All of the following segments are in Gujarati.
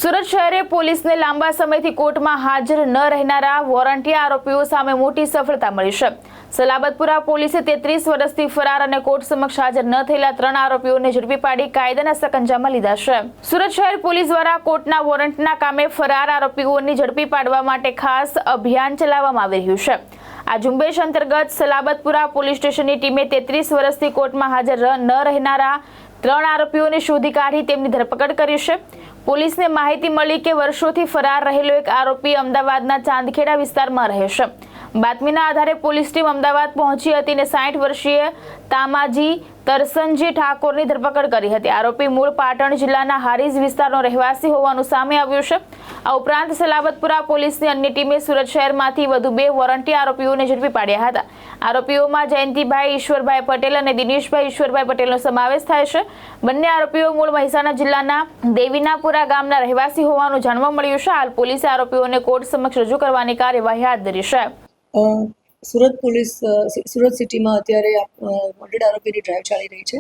સુરત શહેરે પોલીસને લાંબા સમયથી કોર્ટમાં હાજર ન રહેનારા વોરંટી આરોપીઓ સામે મોટી સફળતા મળી છે। સલાબતપુરા પોલીસે 33 વર્ષથી ફરાર અને કોર્ટ સમક્ષ હાજર ન થયેલા 3 આરોપીઓને ઝડપી પાડી કાયદાના સકંજામાં લીધા છે। સુરત શહેર પોલીસ દ્વારા કોર્ટના વોરંટના કામે ફરાર આરોપીઓને ઝડપી પાડવા માટે ખાસ અભિયાન ચલાવવામાં આવી રહ્યું છે। આ ઝુંબેશ અંતર્ગત સલાબતપુરા પોલીસ સ્ટેશનની ટીમે 33 વર્ષથી કોર્ટમાં હાજર ન રહેનારા 3 આરોપીઓને શોધી કાઢી તેમની ધરપકડ કરી છે। પોલીસને માહિતી મળી કે વર્ષોથી ફરાર રહેલો એક આરોપી અમદાવાદના ચાંદખેડા વિસ્તારમાં રહે છે। બાતમીના આધારે પોલીસ ટીમ અમદાવાદ પહોંચી હતી અને 60 વર્ષીય તામાજી તરસનજી ઠાકોરની ધરપકડ કરી હતી। આરોપી મૂળ પાટણ જિલ્લાના હારીજ વિસ્તારનો રહેવાસી હોવાનું સામે આવ્યું છે। આ ઉપરાંત સલાબતપુરા પોલીસની અન્ય ટીમે સુરત શહેરમાંથી વધુ 2 વોરંટી આરોપીઓને ઝડપી પાડ્યા હતા। આરોપીઓમાં જયંતિભાઈ ઈશ્વરભાઈ પટેલ અને દિનેશભાઈ ઈશ્વરભાઈ પટેલનો સમાવેશ થાય છે। બંને આરોપીઓ મૂળ મહેસાણા જિલ્લાના દેવીનાપુરા ગામના રહેવાસી હોવાનું જાણવા મળ્યું છે। હાલ પોલીસે આરોપીઓને કોર્ટ સમક્ષ રજૂ કરવાની કાર્યવાહી હાથ ધરી છે। સુરત પોલીસ સુરત સિટીમાં અત્યારે વોન્ટેડ આરોપીની ડ્રાઈવ ચાલી રહી છે।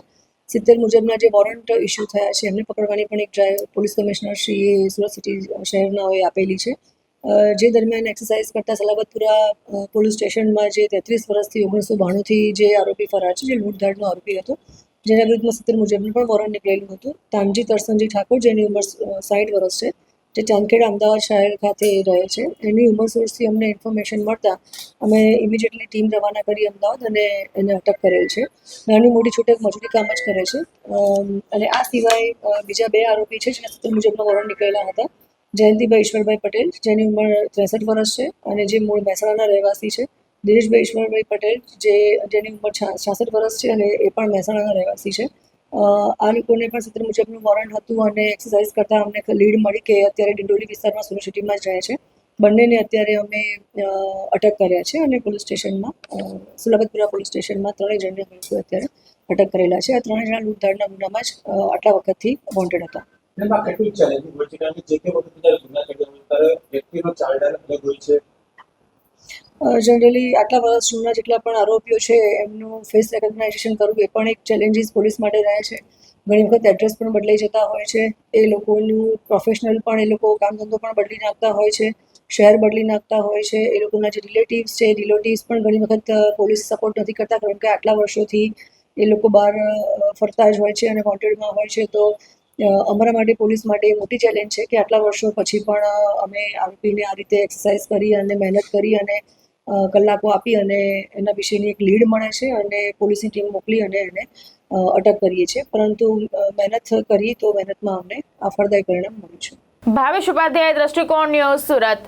70 મુજબના જે વોરંટ ઇસ્યુ થયા છે એમને પકડવાની પણ એક ડ્રાઈવ પોલીસ કમિશનર શ્રીએ સુરત સિટી શહેરનાઓએ આપેલી છે। જે દરમિયાન એક્સરસાઇઝ કરતા સલાબતપુરા પોલીસ સ્ટેશનમાં જે 33 વર્ષથી 1992થી જે આરોપી ફરાર છે, જે લૂંટધાડનો આરોપી હતો, જેના વિરુદ્ધમાં 70 મુજબનું પણ વોરંટ નીકળેલું હતું। તામજી તરસનજી ઠાકોર, જેની ઉંમર 60 વર્ષ છે, જે ચાંદખેડા અમદાવાદ શહેર ખાતે રહે છે, એની ઉંમર સોર્સથી અમને ઇન્ફોર્મેશન મળતા અમે ઇમિડિયેટલી ટીમ રવાના કરી અમદાવાદ અને એને અટક કરેલ છે। નાની મોટી છૂટક મજૂરી કામ જ કરે છે। અને આ સિવાય બીજા 2 આરોપી છે જેના 70 મુજબના વોરંટ નીકળેલા હતા। જયંતિભાઈ ઈશ્વરભાઈ પટેલ, જેની ઉંમર 63 વર્ષ છે અને જે મૂળ મહેસાણાના રહેવાસી છે। દિનેશભાઈ ઈશ્વરભાઈ પટેલ, જેની ઉંમર 66 વર્ષ છે અને એ પણ મહેસાણાના રહેવાસી છે। આ લોકોને પણ 70 મુજબનું વોરંટ હતું અને એક્સરસાઇઝ કરતાં અમને લીડ મળી કે અત્યારે ડિંડોલી વિસ્તારમાં સુરત સિટીમાં જ રહે છે। બંનેને અત્યારે અમે અટક કર્યા છે અને પોલીસ સ્ટેશનમાં સલાબતપુરા પોલીસ સ્ટેશનમાં 3 જણને અમે અત્યારે અટક કરેલા છે। આ 3 જણા લૂંટધાડના ગુનામાં જ આટલા વખતથી વોન્ટેડ હતા। જનરલી આટલા વર્ષ જૂના જેટલા પણ આરોપીઓ છે એમનું ફેસ રેકોગ્નાઇઝેશન કરવું એ પણ એક ચેલેન્જીસ પોલીસ માટે રહે છે। ઘણી વખત એડ્રેસ પણ બદલાઈ જતા હોય છે। એ લોકોનું પ્રોફેશનલ પણ એ લોકો કામ ધંધો પણ બદલી નાખતા હોય છે, શહેર બદલી નાખતા હોય છે। એ લોકોના જે રિલેટિવ્સ પણ ઘણી વખત પોલીસ સપોર્ટ નથી કરતા, કારણ કે આટલા વર્ષોથી એ લોકો બહાર ફરતા જ હોય છે અને વોન્ટેડમાં હોય છે। તો અમારા માટે પોલીસ માટે મોટી ચેલેન્જ છે કે આટલા વર્ષો પછી પણ અમે આરોપીને આ રીતે એક્સરસાઇઝ કરી અને મહેનત કરી અને કલાકો આપી અને એના વિશેની એક લીડ મળે છે અને પોલીસની ટીમ મોકલી અને એને અટક કરીએ છીએ। પરંતુ મહેનત કરી તો મહેનતમાં અમને આ ફળદાયી પરિણામ મળ્યું છે। ભાવેશ ઉપાધ્યાય, દ્રષ્ટિકોણ ન્યૂઝ, સુરત।